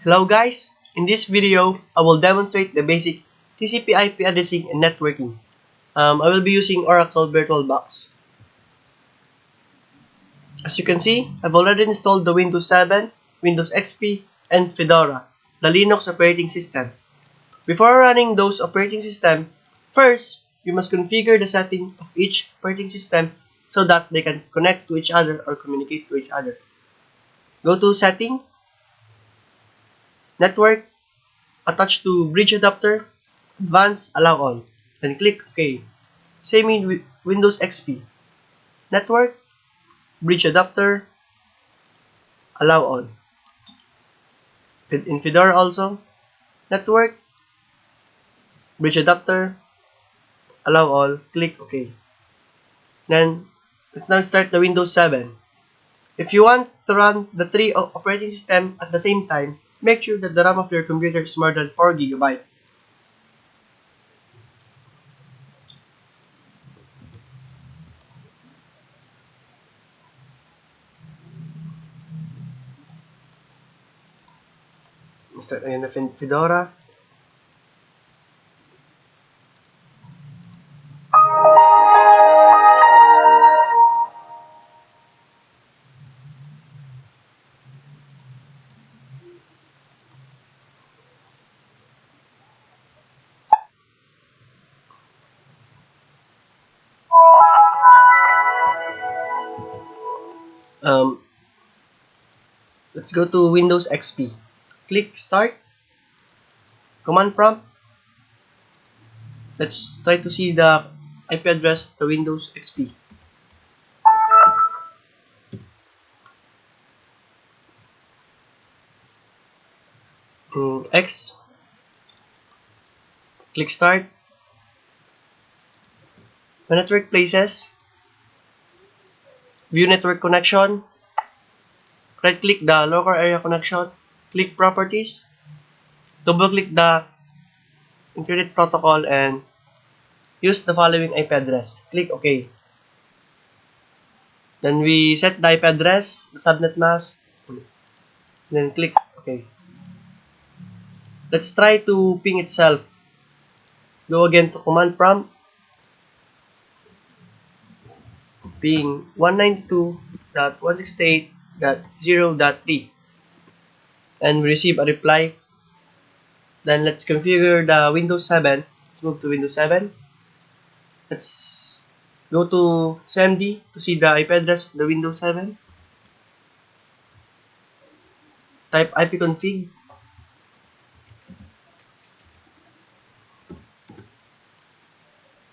Hello guys, in this video I will demonstrate the basic TCP/IP addressing and networking. I will be using Oracle VirtualBox. As you can see, I've already installed the Windows 7, Windows XP, and Fedora, the Linux operating system. Before running those operating systems, first you must configure the setting of each operating system so that they can connect to each other or communicate to each other. Go to Setting, Network, attach to Bridge Adapter, Advanced, Allow All. Then click OK. Same in Windows XP. Network, Bridge Adapter, Allow All. In Fedora also, Network, Bridge Adapter, Allow All. Click OK. Then let's now start the Windows 7. If you want to run the three operating systems at the same time, make sure that the RAM of your computer is more than 4 GB. Start na Fedora. Let's go to Windows XP. Click Start. Command prompt. Let's try to see the IP address of the Windows XP. X. Click Start. The network places. View network connection. Right click the local area connection. Click Properties. Double click the Internet Protocol and use the following IP address. Click OK. Then we set the IP address, the subnet mask. Then click OK. Let's try to ping itself. Go again to command prompt. Ping 192.168.0.3 and we receive a reply. Then let's configure the Windows 7. Let's move to Windows 7. Let's go to CMD to see the IP address of the Windows 7. Type ipconfig.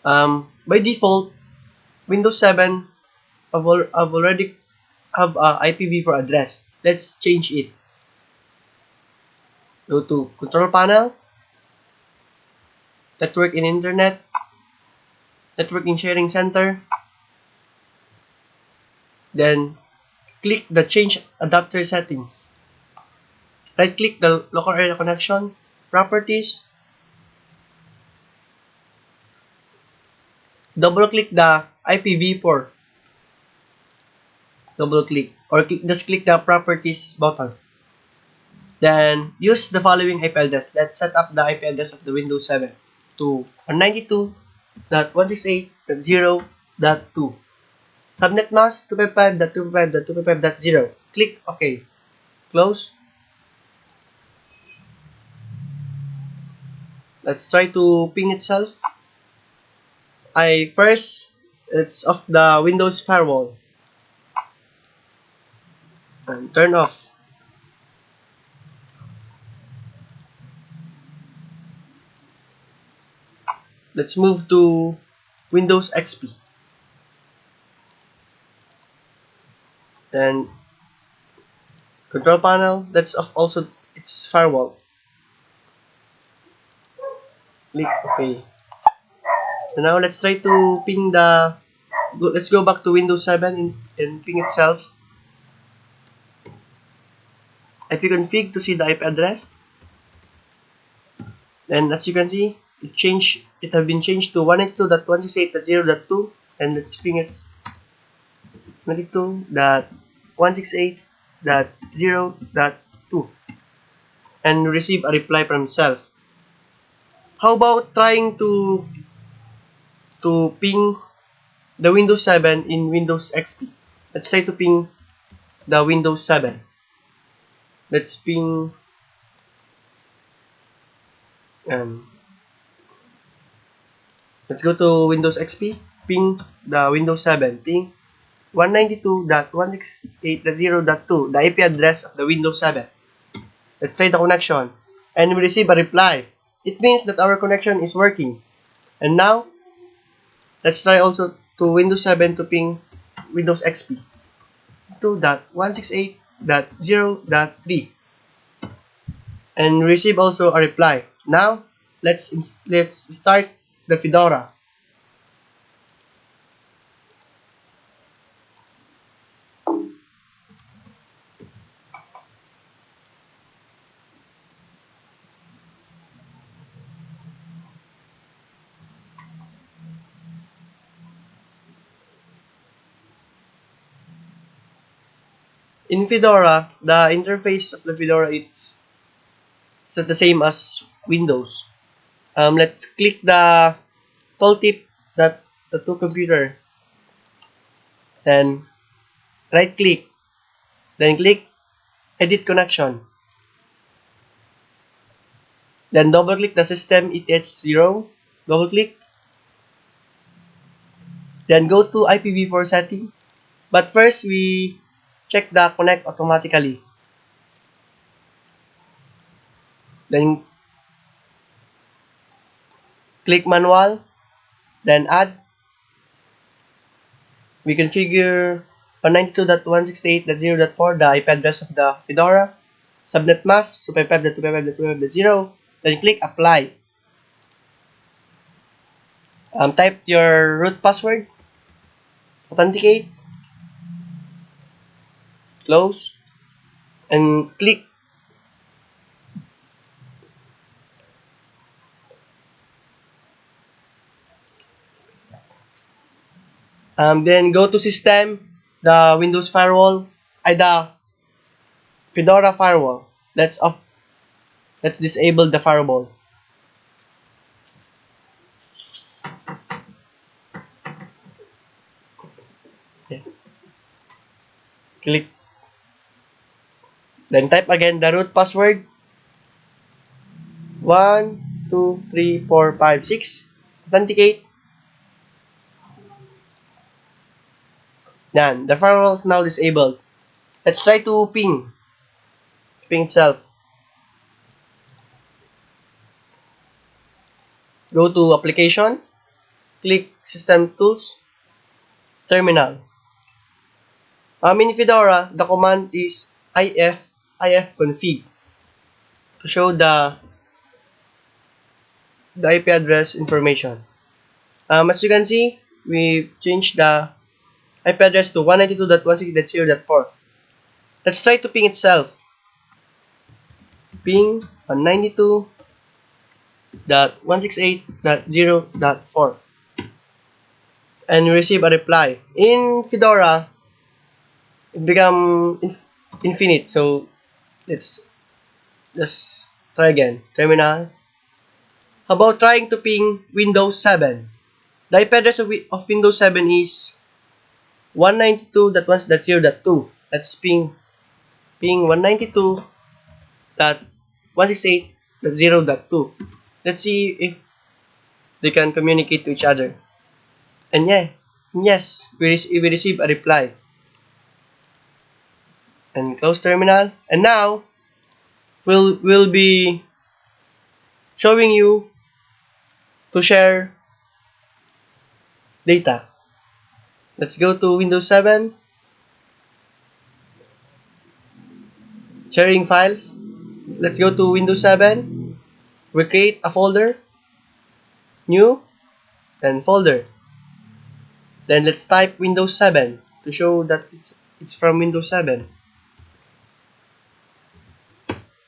By default, Windows 7 I've already have a IPv4 address. Let's change it. Go to Control Panel, Network and Internet, Network and Sharing Center. Then click the Change Adapter Settings. Right click the local area connection, Properties. Double click the IPv4. Double click or just click the Properties button. Then use the following IP address. Let's set up the IP address of the Windows 7 to 192.168.0.2. Subnet mask 255.255.255.0. Click OK. Close. Let's try to ping itself. It's off the Windows firewall. And turn off. Let's move to Windows XP. Then Control Panel, that's off also its firewall. Click OK. So now let's try to ping let's go back to Windows 7 and ping itself. ipconfig to see the IP address. And as you can see, it have been changed to 192.168.0.2 and let's ping it 192.168.0.2. and receive a reply from itself. How about trying to ping the Windows 7 in Windows XP? Let's try to ping the Windows 7. Let's ping let's go to Windows XP, ping the Windows 7, ping 192.168.0.2, the IP address of the Windows 7. Let's try the connection, and we receive a reply. It means that our connection is working. And now, let's try also to Windows 7 to ping Windows XP 2.168.0.3, and receive also a reply. Now, let's start the Fedora. In Fedora, the interface of the Fedora it's not the same as Windows. Let's click the tooltip that the two computer, then right click, then click edit connection, then double click the system ETH0, double click, then go to IPv4 setting. But first we check the connect automatically, then click manual, then add. We configure 192.168.0.4, the IP address of the Fedora, subnet mask 255.255.255.0, then click apply. Type your root password, authenticate, close, and click. Then go to system, the Windows firewall, the Fedora firewall. Let's disable the firewall. Okay. Click. Then type again the root password. 1, 2, 3, 4, 5, 6. Authenticate. Yan. The firewall is now disabled. Let's try to ping itself. Go to application. Click system tools. Terminal. In Fedora, the command is ifconfig to show the IP address information. As you can see, we changed the IP address to 192.168.0.4. Let's try to ping itself. Ping 192.168.0.4, and we receive a reply. In Fedora, it become infinite. So let's just try again. Terminal. How about trying to ping Windows 7? The IP address of Windows 7 is 192.1.0.2. Let's ping 192.168.0.2. Let's see if they can communicate to each other. And yes, we receive a reply. And close terminal. And now we'll be showing you to share data. Let's go to Windows 7, sharing files. Let's go to Windows 7. We create a folder, new, then folder. Then let's type Windows 7 to show that it's from Windows 7.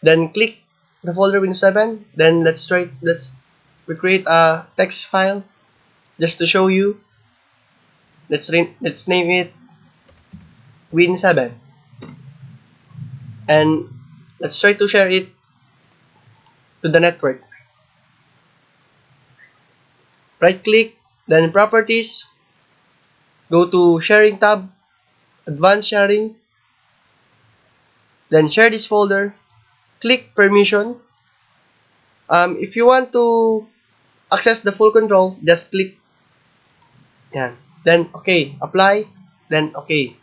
Then click the folder Windows 7. Then let's create a text file just to show you. Let's name it Win7, and let's try to share it to the network. Right click, then properties, go to sharing tab, advanced sharing, then share this folder, click permission. If you want to access the full control, just click yan. Then okay, apply, then okay.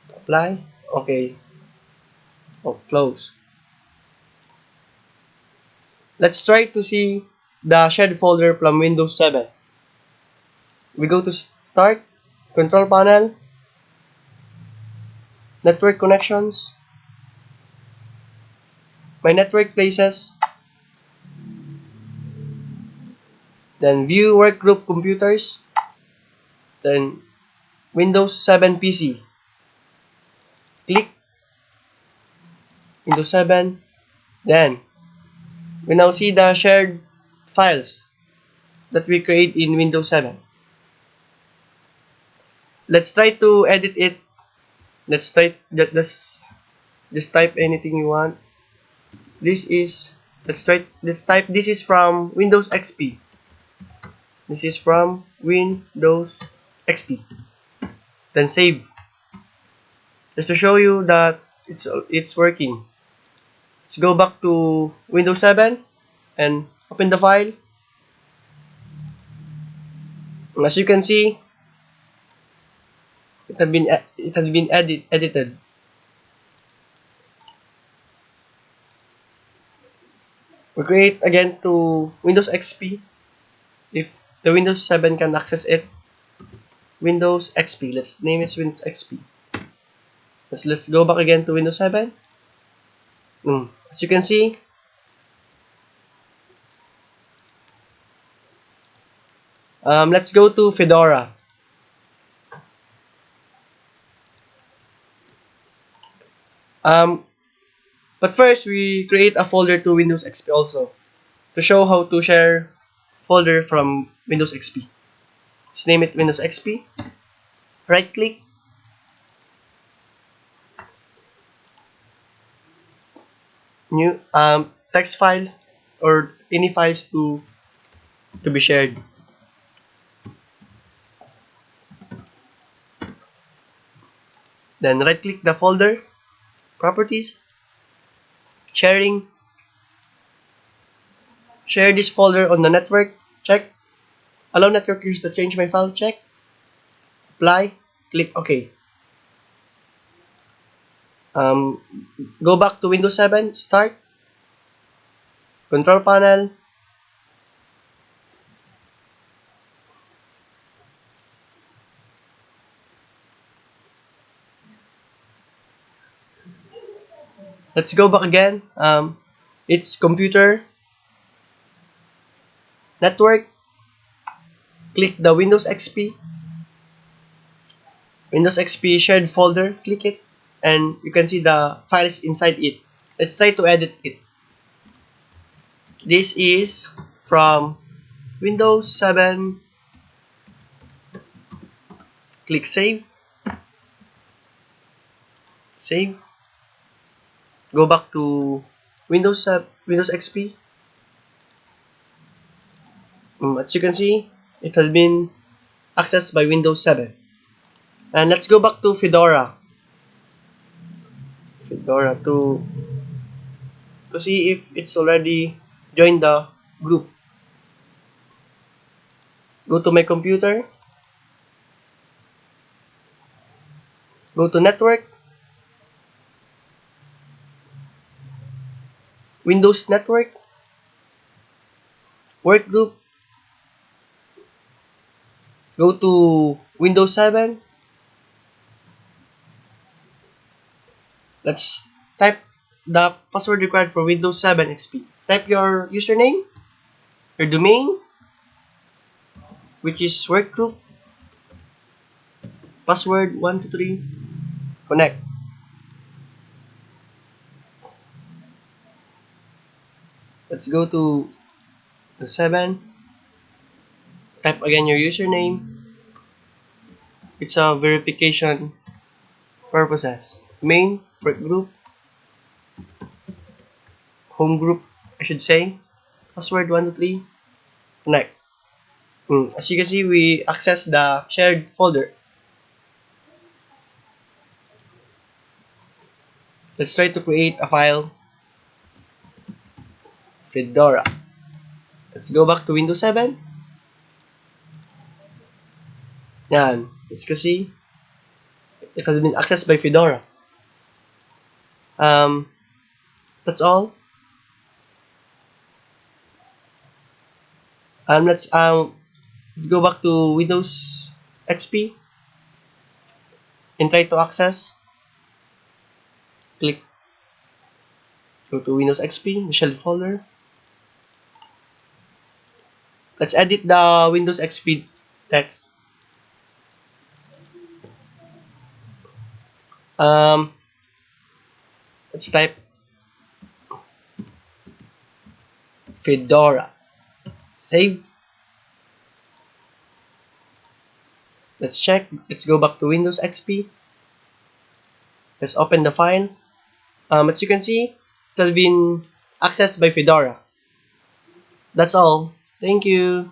Apply, okay. Oh, close. Let's try to see the shared folder from Windows 7. We go to Start, Control Panel, Network Connections, My Network Places, then View Workgroup Computers, then Windows 7 PC. Click Windows 7, then we now see the shared files that we create in Windows 7. Let's try to edit it. Let's type just type anything you want. This is let's type this is from Windows XP. This is from Windows XP. Then save. Just to show you that it's working. Let's go back to Windows 7 and open the file. And as you can see, it has been edited. We create again to Windows XP. If the Windows 7 can access it, Windows XP. Let's name it Windows XP. Let's go back again to Windows 7. As you can see, let's go to Fedora. But first, we create a folder to Windows XP also to show how to share folder from Windows XP. Let's name it Windows XP. Right click, new text file or any files to be shared. Then right click the folder, properties, sharing, share this folder on the network, check, allow network users to change my file, check, apply, click OK. Go back to Windows 7, start, control panel, let's go back again. It's computer, network, click the Windows XP shared folder, click it, and you can see the files inside it. Let's try to edit it. This is from Windows 7. Click save. Save. Go back to Windows XP. As you can see, it has been accessed by Windows 7. And let's go back to Fedora. Fedora to see if it's already joined the group. Go to my computer. Go to network. Windows network. Workgroup. Go to Windows 7. Let's type the password required for Windows 7 XP. Type your username, your domain, which is workgroup, password 123, connect. Let's go to the 7. Type again your username. It's a verification purposes. Main, workgroup, home group, I should say. Password 123. Connect. As you can see, we access the shared folder. Let's try to create a file. Fedora. Let's go back to Windows 7. Yan. As you can see, it has been accessed by Fedora. That's all. Let's go back to Windows XP and try to access. Click. Go to Windows XP, the shell folder. Let's edit the Windows XP text. Let's type Fedora. Save. Let's check. Let's go back to Windows XP. Let's open the file. As you can see, it has been accessed by Fedora. That's all. Thank you.